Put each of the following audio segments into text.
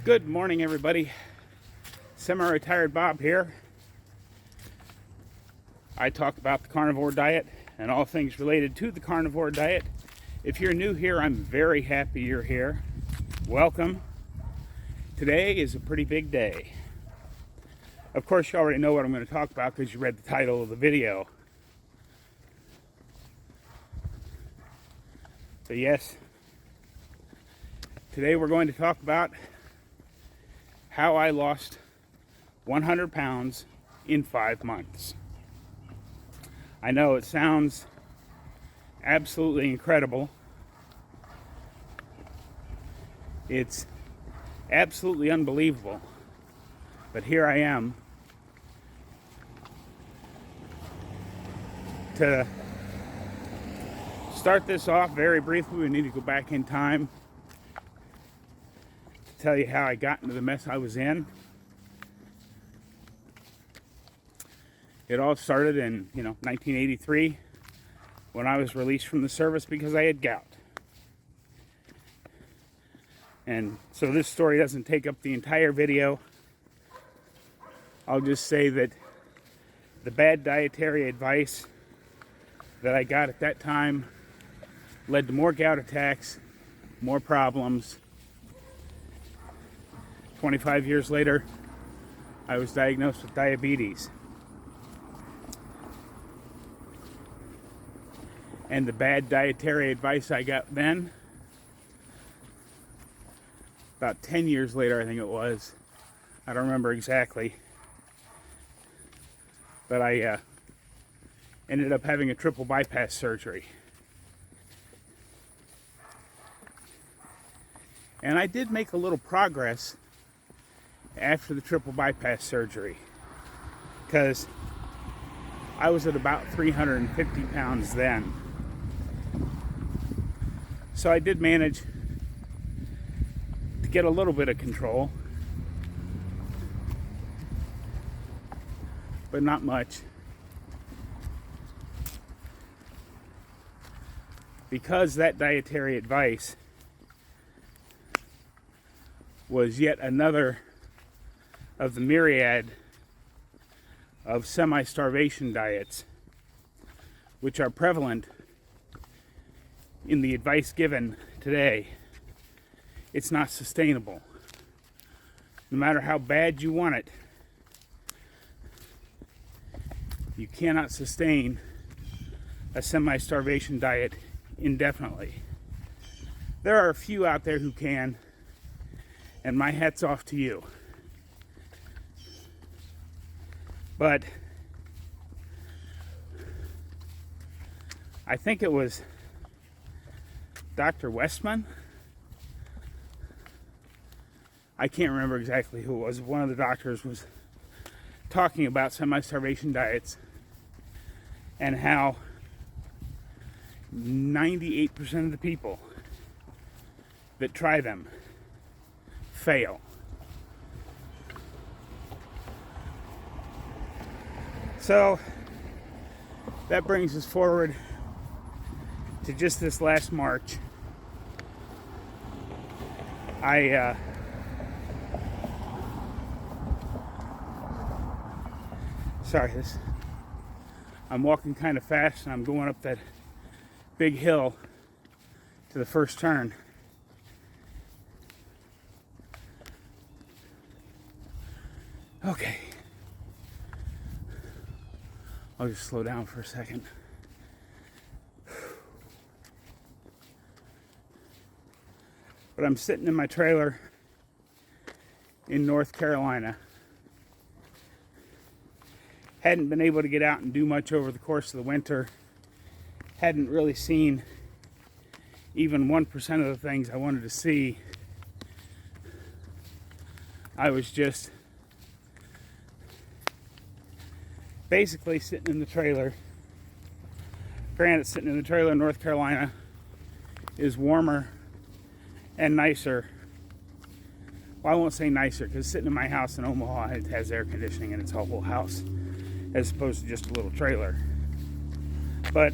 Good morning, everybody. Semi-retired Bob here. I talk about the carnivore diet and all things related to the carnivore diet. If you're new here, I'm very happy you're here. Welcome. Today is a pretty big day. Of course, you already know what I'm going to talk about because you read the title of the video. So yes, today we're going to talk about how I lost 100 pounds in 5 months. I know it sounds absolutely incredible. It's absolutely unbelievable. But here I am to start this off very briefly. We need to go back in time to tell you how I got into the mess I was in. It all started in 1983 when I was released from the service because I had gout. And so this story doesn't take up the entire video. I'll just say that the bad dietary advice that I got at that time led to more gout attacks, more problems. 25 years later, I was diagnosed with diabetes. And the bad dietary advice I got then, about 10 years later, I think it was, I don't remember exactly, but I ended up having a triple bypass surgery. And I did make a little progress after the triple bypass surgery, because I was at about 350 pounds then. So I did manage to get a little bit of control, but not much, because that dietary advice was yet another of the myriad of semi-starvation diets which are prevalent in the advice given today. It's not sustainable. No matter how bad you want it, you cannot sustain a semi-starvation diet indefinitely. There are a few out there who can, and my hat's off to you. But I think it was Dr. Westman. I can't remember exactly who it was. One of the doctors was talking about semi-starvation diets and how 98% of the people that try them fail. So that brings us forward to just this last March. I'm walking kind of fast and I'm going up that big hill to the first turn. Okay. I'll just slow down for a second. But I'm sitting in my trailer in North Carolina. Hadn't been able to get out and do much over the course of the winter. Hadn't really seen even 1% of the things I wanted to see. I was just basically sitting in the trailer. Granted, sitting in the trailer in North Carolina is warmer and nicer. Well, I won't say nicer, because sitting in my house in Omaha, it has air conditioning and it's a whole house, as opposed to just a little trailer. But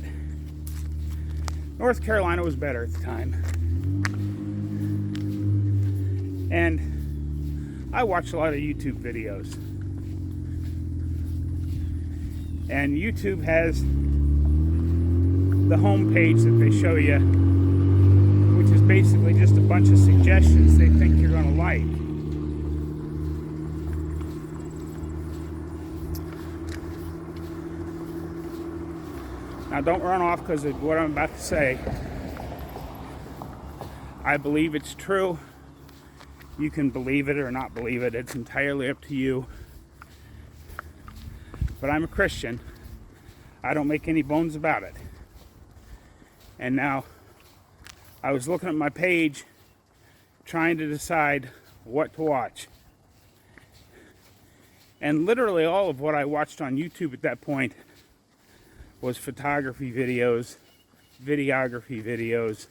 North Carolina was better at the time. And I watch a lot of YouTube videos. And YouTube has the home page that they show you, which is basically just a bunch of suggestions they think you're going to like. Now don't run off because of what I'm about to say. I believe it's true. You can believe it or not believe it. It's entirely up to you. But I'm a Christian. I don't make any bones about it. And now, I was looking at my page, trying to decide what to watch. And literally all of what I watched on YouTube at that point was photography videos, videography videos,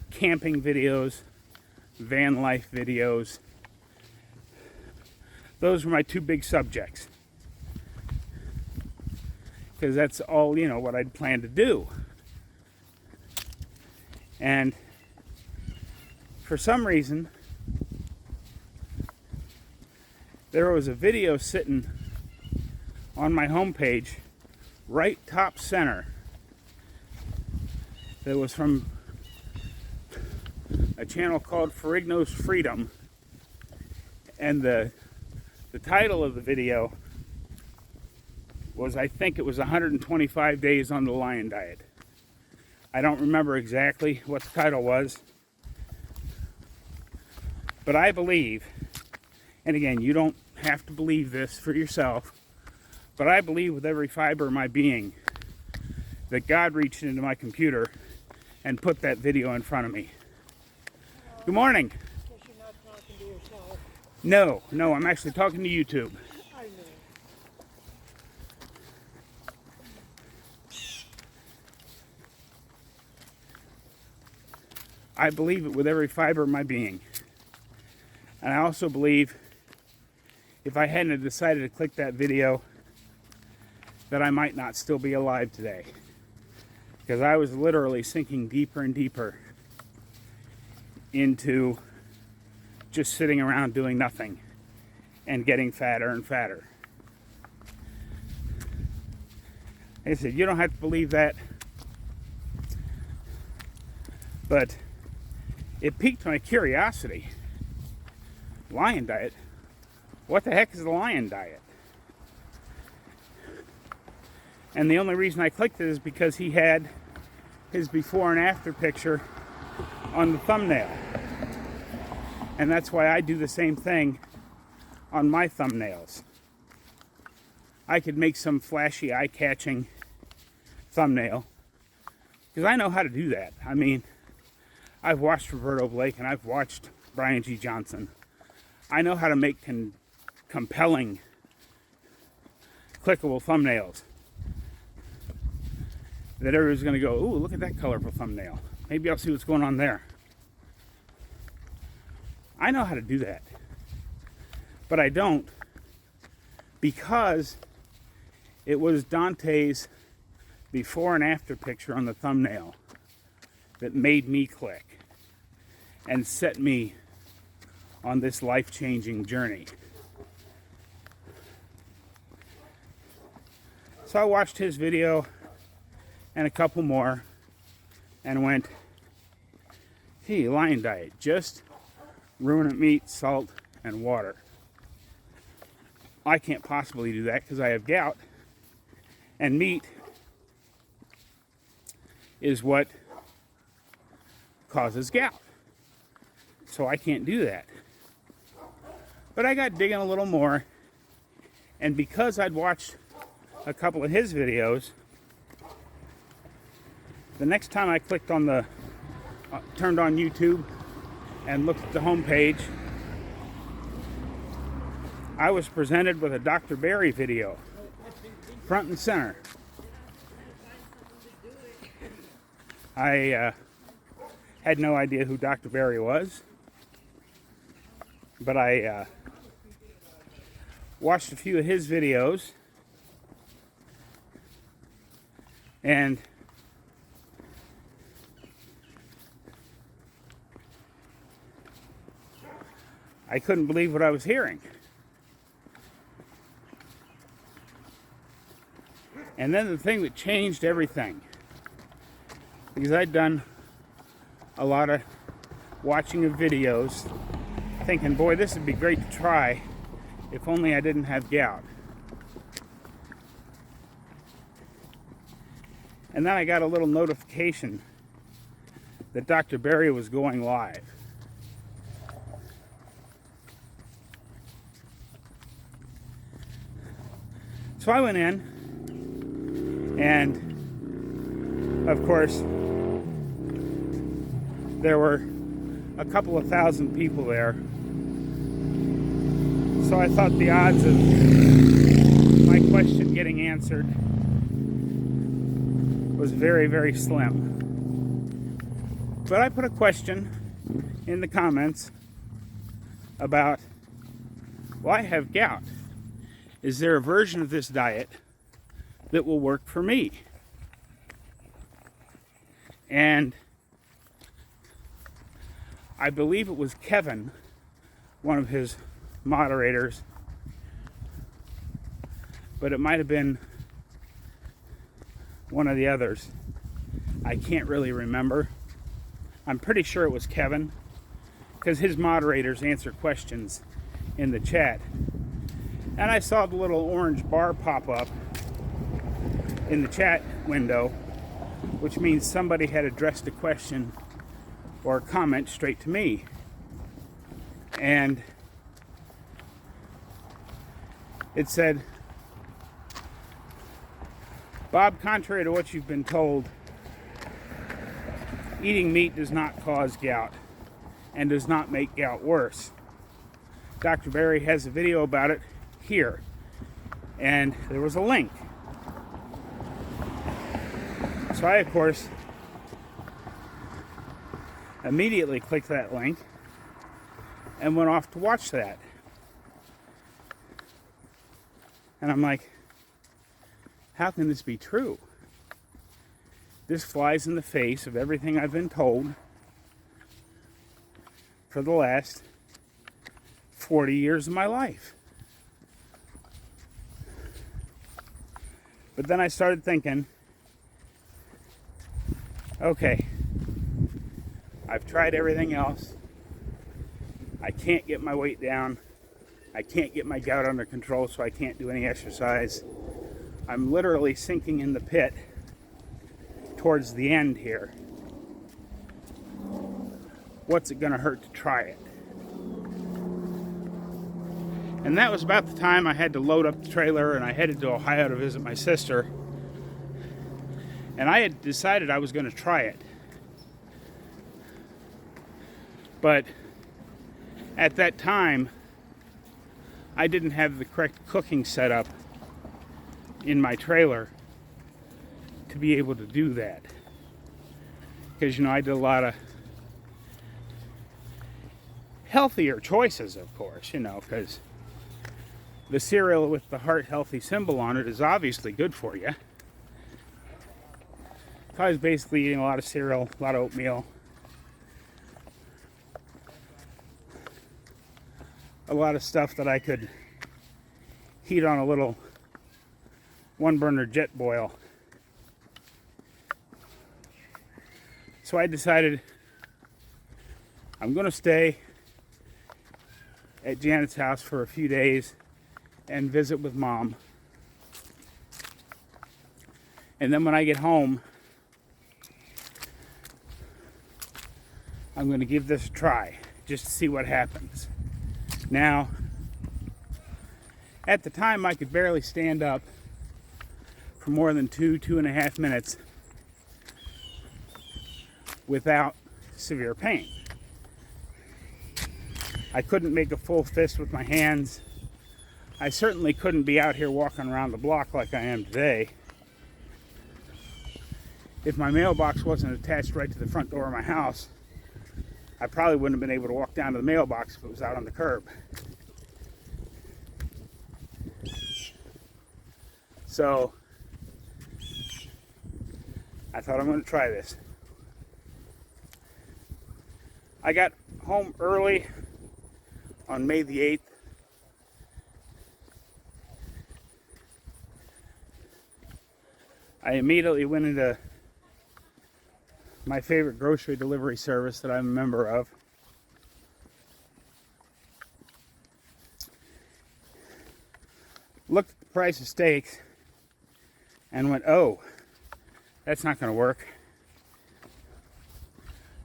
camping videos, van life videos. Those were my two big subjects. Because that's all, what I'd planned to do. And for some reason, there was a video sitting on my homepage, right top center, that was from a channel called Ferrigno's Freedom. And the title of the video was, I think it was 125 Days on the Lion Diet. I don't remember exactly what the title was. But I believe, and again, you don't have to believe this for yourself, but I believe with every fiber of my being that God reached into my computer and put that video in front of me. Good morning. Guess you're not talking to yourself. No, I'm actually talking to YouTube. I know. I believe it with every fiber of my being. And I also believe if I hadn't have decided to click that video, that I might not still be alive today. Because I was literally sinking deeper and deeper into just sitting around doing nothing and getting fatter and fatter. Like I said, you don't have to believe that, but it piqued my curiosity. Lion diet? What the heck is the lion diet? And the only reason I clicked it is because he had his before and after picture on the thumbnail. And that's why I do the same thing on my thumbnails. I could make some flashy, eye-catching thumbnail because I know how to do that. I mean, I've watched Roberto Blake and I've watched Brian G. Johnson. I know how to make compelling, clickable thumbnails that everybody's going to go, ooh, look at that colorful thumbnail. Maybe I'll see what's going on there. I know how to do that. But I don't, because it was Dante's before and after picture on the thumbnail that made me click and set me on this life-changing journey. So I watched his video and a couple more and went, hey, lion diet, just ruminant meat, salt, and water. I can't possibly do that because I have gout, and meat is what causes gout. So I can't do that. But I got digging a little more, and because I'd watched a couple of his videos, the next time I clicked on turned on YouTube and looked at the home page, I was presented with a Dr. Berry video, front and center. I had no idea who Dr. Berry was, but I watched a few of his videos, and I couldn't believe what I was hearing. And then the thing that changed everything, because I'd done a lot of watching of videos, thinking, boy, this would be great to try if only I didn't have gout. And then I got a little notification that Dr. Berry was going live. So I went in, and of course, there were a couple of thousand people there. So I thought the odds of my question getting answered was very, very slim. But I put a question in the comments about, well, I have gout. Is there a version of this diet that will work for me? And I believe it was Kevin, one of his moderators, but it might have been one of the others. I can't really remember. I'm pretty sure it was Kevin, because his moderators answer questions in the chat. And I saw the little orange bar pop up in the chat window, which means somebody had addressed a question or a comment straight to me. And it said, Bob, contrary to what you've been told, eating meat does not cause gout and does not make gout worse. Dr. Berry has a video about it here, and there was a link. So I, of course, immediately clicked that link and went off to watch that. And I'm like, how can this be true? This flies in the face of everything I've been told for the last 40 years of my life. But then I started thinking, okay, I've tried everything else. I can't get my weight down. I can't get my gout under control, so I can't do any exercise. I'm literally sinking in the pit towards the end here. What's it going to hurt to try it? And that was about the time I had to load up the trailer and I headed to Ohio to visit my sister. And I had decided I was going to try it. But at that time, I didn't have the correct cooking setup in my trailer to be able to do that. Because, you know, I did a lot of healthier choices, of course, you know, because the cereal with the heart healthy symbol on it is obviously good for you. So I was basically eating a lot of cereal, a lot of oatmeal, a lot of stuff that I could heat on a little one-burner jet boil. So I decided I'm going to stay at Janet's house for a few days and visit with Mom. And then when I get home, I'm going to give this a try just to see what happens. Now, at the time, I could barely stand up for more than 2.5 minutes without severe pain. I couldn't make a full fist with my hands. I certainly couldn't be out here walking around the block like I am today. If my mailbox wasn't attached right to the front door of my house, I probably wouldn't have been able to walk down to the mailbox if it was out on the curb. So I thought I'm going to try this. I got home early on May the 8th. I immediately went into my favorite grocery delivery service that I'm a member of. Looked at the price of steaks and went, oh, that's not going to work.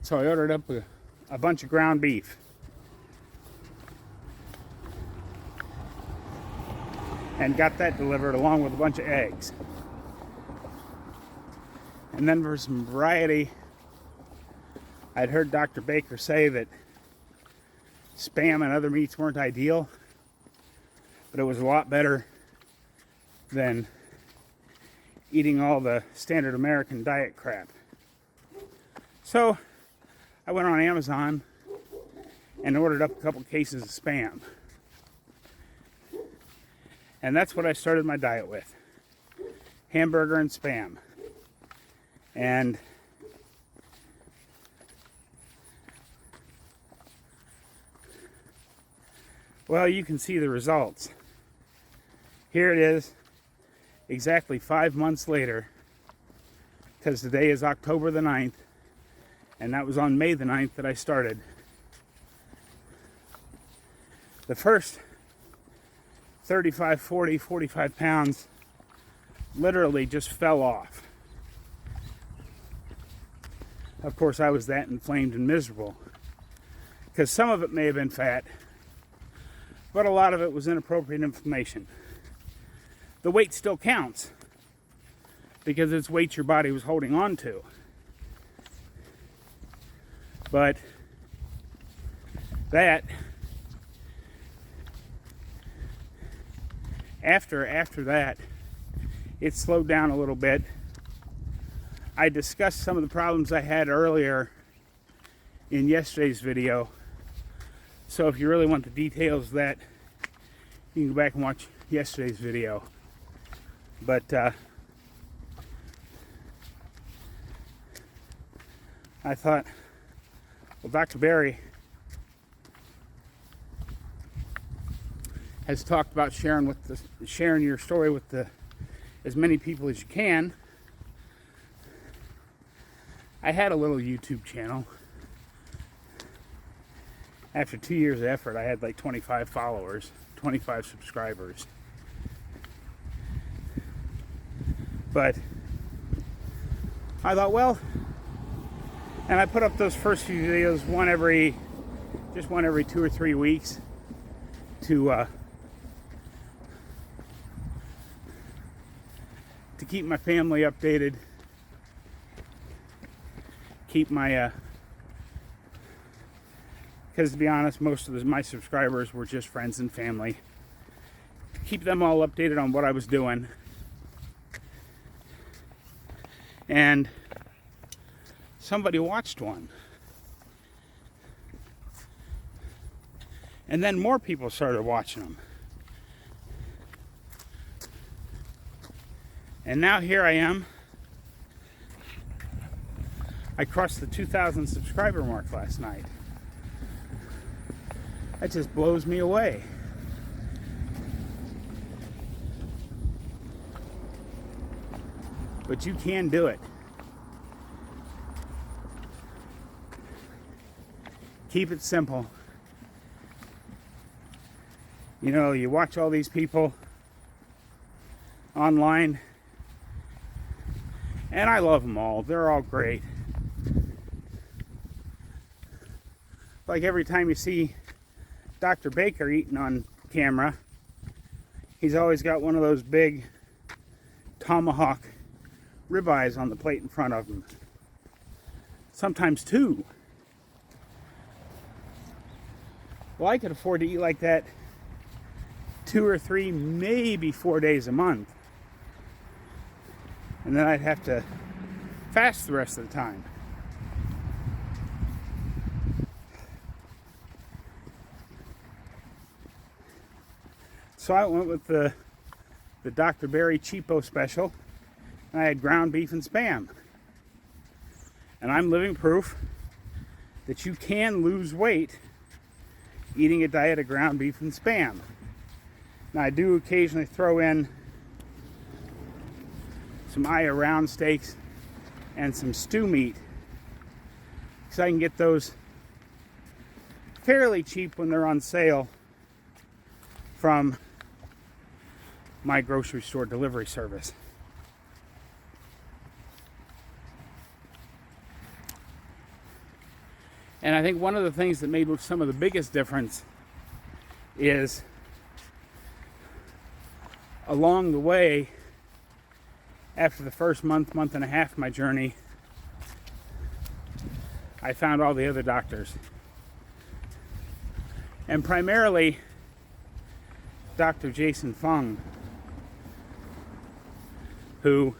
So I ordered up a bunch of ground beef. And got that delivered along with a bunch of eggs. And then for some variety, I'd heard Dr. Baker say that Spam and other meats weren't ideal, but it was a lot better than eating all the standard American diet crap. So I went on Amazon and ordered up a couple cases of Spam. And that's what I started my diet with. Hamburger and Spam. And well, you can see the results. Here it is, exactly 5 months later, because today is October the 9th, and that was on May the 9th that I started. The first 35, 40, 45 pounds literally just fell off. Of course, I was that inflamed and miserable, because some of it may have been fat, but a lot of it was inappropriate inflammation. The weight still counts, because it's weight your body was holding on to. But that, after that, it slowed down a little bit. I discussed some of the problems I had earlier in yesterday's video. So if you really want the details of that, you can go back and watch yesterday's video. But I thought, well, Dr. Berry has talked about sharing your story with as many people as you can. I had a little YouTube channel. After 2 years of effort, I had like 25 followers, 25 subscribers. But I thought, well, and I put up those first few videos one every 2 or 3 weeks to keep my family updated, keep my because to be honest, most of my subscribers were just friends and family. Keep them all updated on what I was doing. And somebody watched one. And then more people started watching them. And now here I am. I crossed the 2,000 subscriber mark last night. That just blows me away. But you can do it. Keep it simple. You know, you watch all these people online, and I love them all. They're all great. Like every time you see Dr. Baker eating on camera, he's always got one of those big tomahawk ribeyes on the plate in front of him. Sometimes two. Well, I could afford to eat like that 2 or 3, maybe 4 days a month. And then I'd have to fast the rest of the time. So I went with the Dr. Berry Cheapo special, and I had ground beef and Spam. And I'm living proof that you can lose weight eating a diet of ground beef and Spam. Now, I do occasionally throw in some Aya round steaks and some stew meat, because I can get those fairly cheap when they're on sale from my grocery store delivery service. And I think one of the things that made some of the biggest difference is along the way, after the first month and a half of my journey, I found all the other doctors. And primarily Dr. Jason Fung, who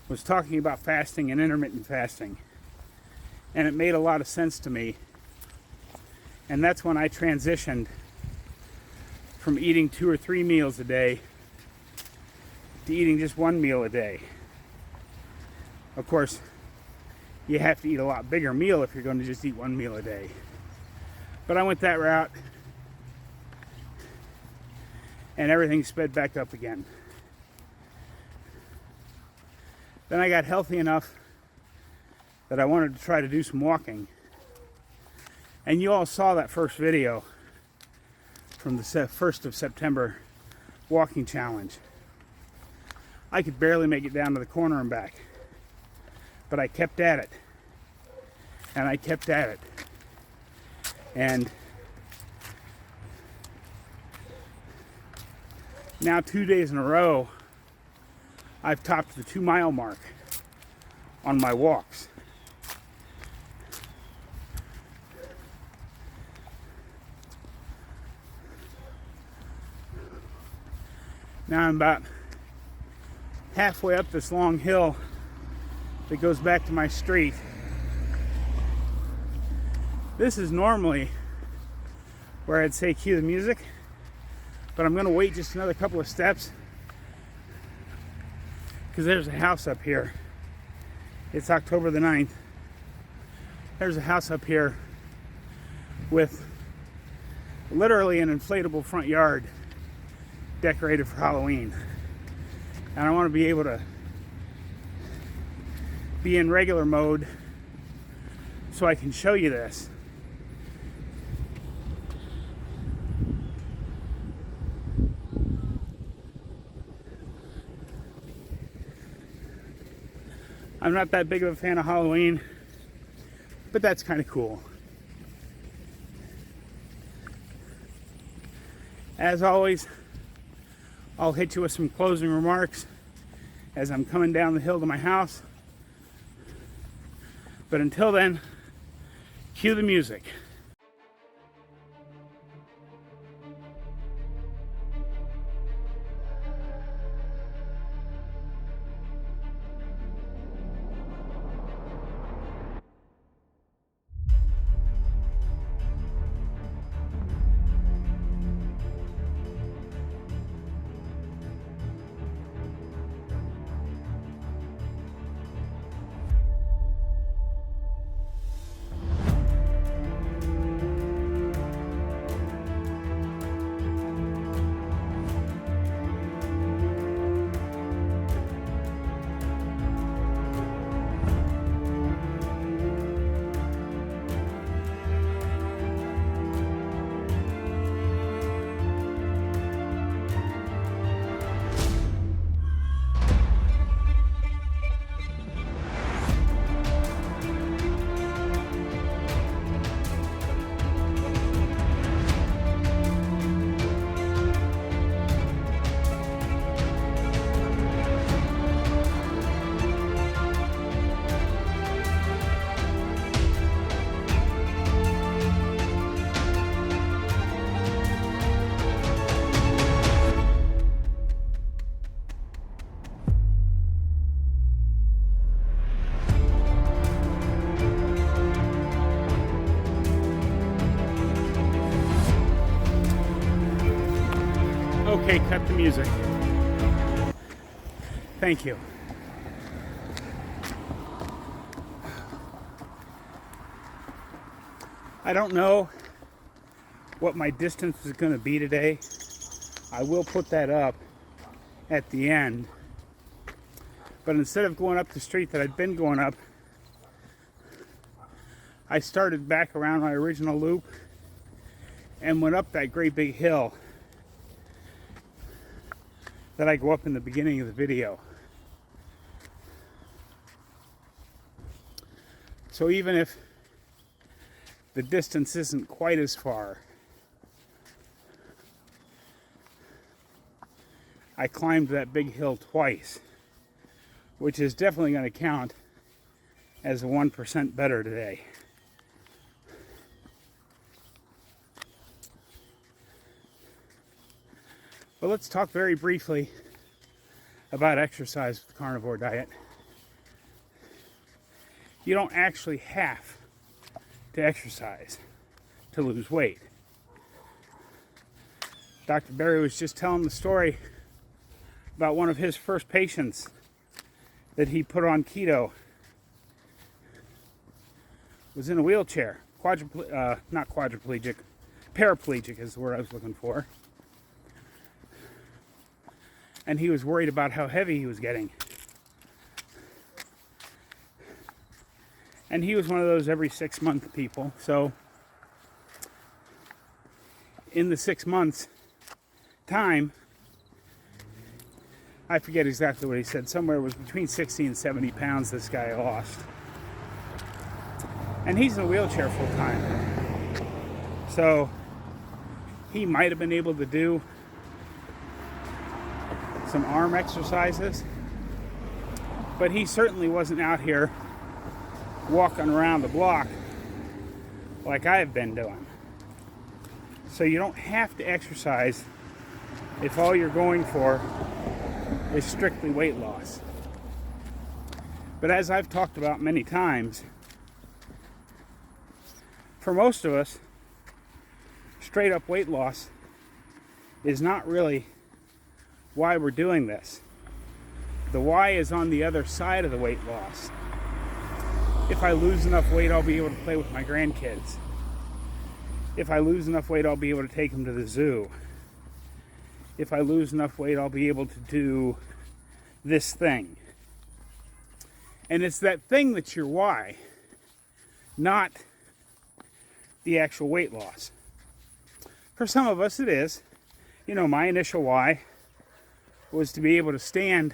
was talking about fasting and intermittent fasting. And it made a lot of sense to me. And that's when I transitioned from eating 2 or 3 meals a day to eating just 1 meal a day. Of course, you have to eat a lot bigger meal if you're going to just eat 1 meal a day. But I went that route, and everything sped back up again. Then I got healthy enough that I wanted to try to do some walking. And you all saw that first video from the 1st of September walking challenge. I could barely make it down to the corner and back, but I kept at it, and I kept at it. And now 2 days in a row, I've topped the 2-mile mark on my walks. Now I'm about halfway up this long hill that goes back to my street. This is normally where I'd say cue the music, but I'm going to wait just another couple of steps because there's a house up here. It's October the 9th. There's a house up here with literally an inflatable front yard decorated for Halloween. And I want to be able to be in regular mode so I can show you this. I'm not that big of a fan of Halloween, but that's kind of cool. As always, I'll hit you with some closing remarks as I'm coming down the hill to my house. But until then, cue the music. Okay, cut the music. Thank you. I don't know what my distance is going to be today. I will put that up at the end. But instead of going up the street that I'd been going up, I started back around my original loop and went up that great big hill that I go up in the beginning of the video. So even if the distance isn't quite as far, I climbed that big hill twice, which is definitely going to count as a 1% better today. But let's talk very briefly about exercise with the carnivore diet. You don't actually have to exercise to lose weight. Dr. Barry was just telling the story about one of his first patients that he put on keto. Was in a wheelchair, not quadriplegic, paraplegic is the word I was looking for. And he was worried about how heavy he was getting. And he was one of those every 6 month people. So in the 6 months time, I forget exactly what he said, somewhere it was between 60 and 70 pounds this guy lost. And he's in a wheelchair full time. So he might have been able to do some arm exercises, but he certainly wasn't out here walking around the block like I've been doing. So you don't have to exercise if all you're going for is strictly weight loss. But as I've talked about many times, for most of us, straight up weight loss is not really why we're doing this. The why is on the other side of the weight loss. If I lose enough weight, I'll be able to play with my grandkids. If I lose enough weight, I'll be able to take them to the zoo. If I lose enough weight, I'll be able to do this thing. And it's that thing that's your why, not the actual weight loss. For some of us, it is. You know, my initial why was to be able to stand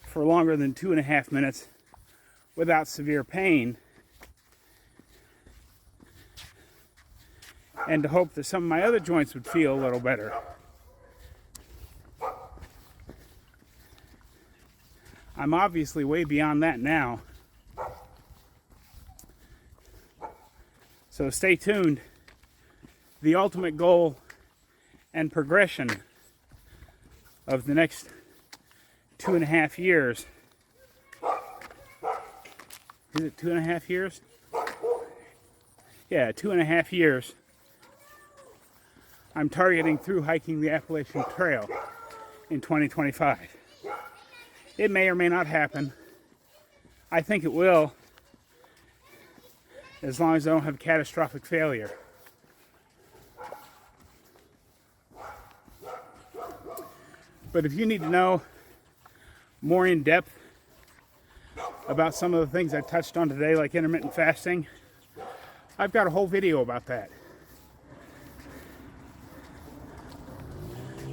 for longer than 2.5 minutes without severe pain, and to hope that some of my other joints would feel a little better. I'm obviously way beyond that now. So stay tuned. The ultimate goal and progression of the next 2.5 years. Is it 2.5 years? Yeah, 2.5 years. I'm targeting through hiking the Appalachian Trail in 2025. It may or may not happen. I think it will, as long as I don't have catastrophic failure. But if you need to know more in depth about some of the things I touched on today, like intermittent fasting, I've got a whole video about that.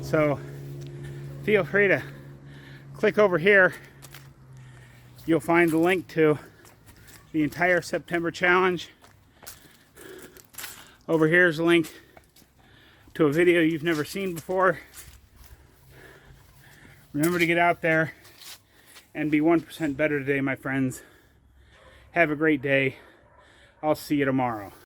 So feel free to click over here. You'll find the link to the entire September challenge. Over here is a link to a video you've never seen before. Remember to get out there and be 1% better today, my friends. Have a great day. I'll see you tomorrow.